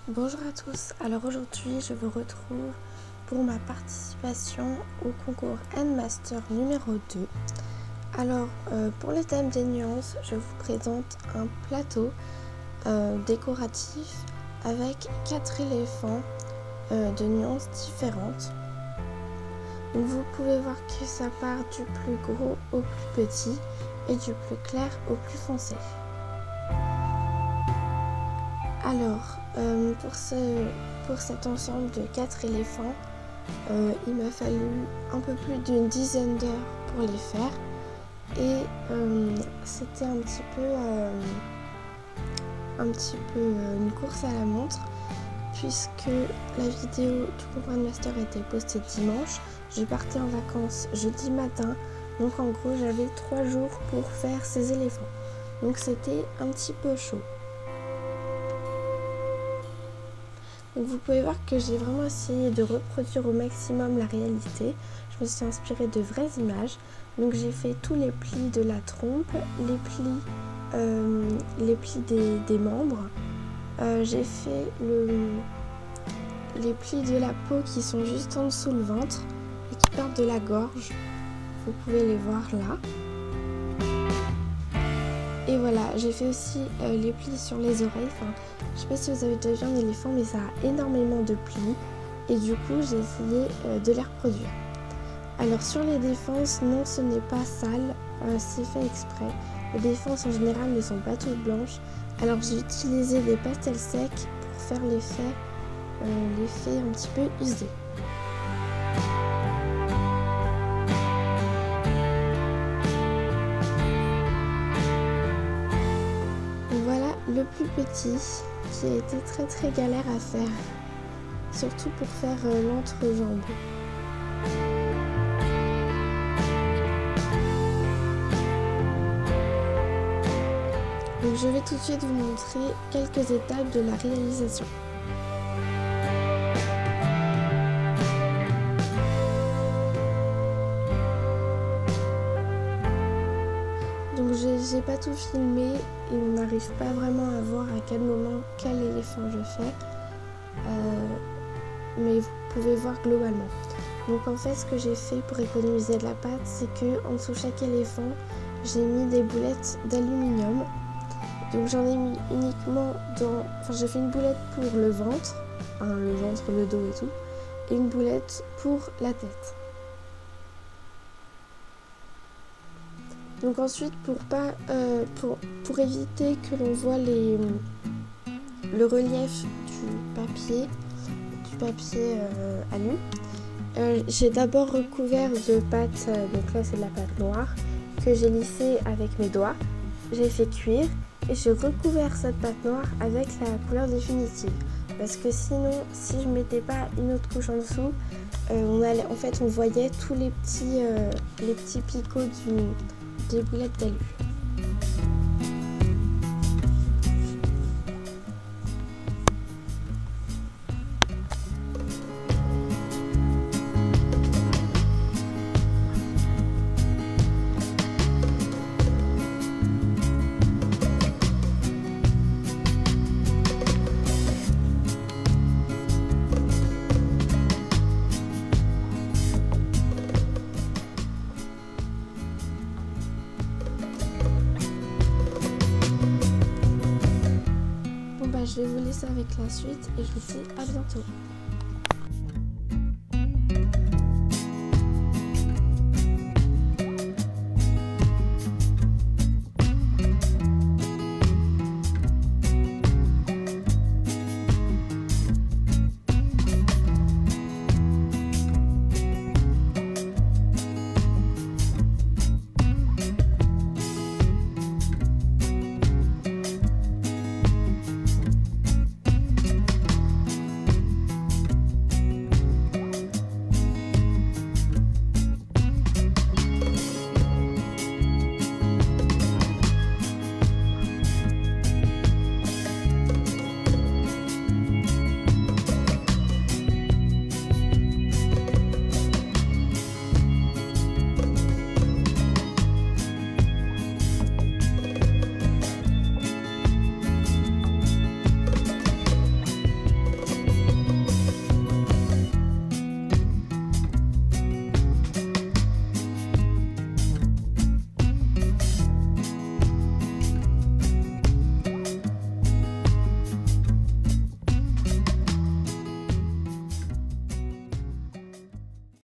Bonjour à tous, alors aujourd'hui je vous retrouve pour ma participation au concours Handmaster numéro 2. Alors pour le thème des nuances, je vous présente un plateau décoratif avec 4 éléphants de nuances différentes. Donc vous pouvez voir que ça part du plus gros au plus petit et du plus clair au plus foncé. Alors, pour cet ensemble de 4 éléphants, il m'a fallu un peu plus d'une dizaine d'heures pour les faire. Et c'était un petit peu une course à la montre, puisque la vidéo du concours Handmaster était postée dimanche. Je partais en vacances jeudi matin, donc en gros j'avais 3 jours pour faire ces éléphants. Donc c'était un petit peu chaud. Donc vous pouvez voir que j'ai vraiment essayé de reproduire au maximum la réalité. Je me suis inspirée de vraies images. Donc j'ai fait tous les plis de la trompe, les plis des membres. J'ai fait les plis de la peau qui sont juste en dessous le ventre et qui partent de la gorge. Vous pouvez les voir là. Et voilà, j'ai fait aussi les plis sur les oreilles. Enfin, je sais pas si vous avez déjà vu un éléphant, mais ça a énormément de plis. Et du coup, j'ai essayé de les reproduire. Alors sur les défenses, non, ce n'est pas sale, c'est fait exprès. Les défenses en général ne sont pas toutes blanches. Alors j'ai utilisé des pastels secs pour faire l'effet un petit peu usé. Voilà le plus petit qui a été très galère à faire, surtout pour faire l'entrejambe. Donc je vais tout de suite vous montrer quelques étapes de la réalisation. Donc j'ai pas tout filmé et on n'arrive pas vraiment à voir à quel moment quel éléphant je fais, mais vous pouvez voir globalement. Donc en fait ce que j'ai fait pour économiser de la pâte, c'est que en dessous chaque éléphant j'ai mis des boulettes d'aluminium. Donc j'en ai mis uniquement j'ai fait une boulette pour le ventre, le dos et tout, et une boulette pour la tête. Donc ensuite pour éviter que l'on voit le relief du papier alu, j'ai d'abord recouvert de pâte, donc là c'est de la pâte noire, que j'ai lissée avec mes doigts, j'ai fait cuire. Et j'ai recouvert cette pâte noire avec la couleur définitive. Parce que sinon, si je mettais pas une autre couche en dessous, on voyait tous les petits picots des boulettes d'alu. Je vais vous laisser avec la suite et je vous dis à bientôt.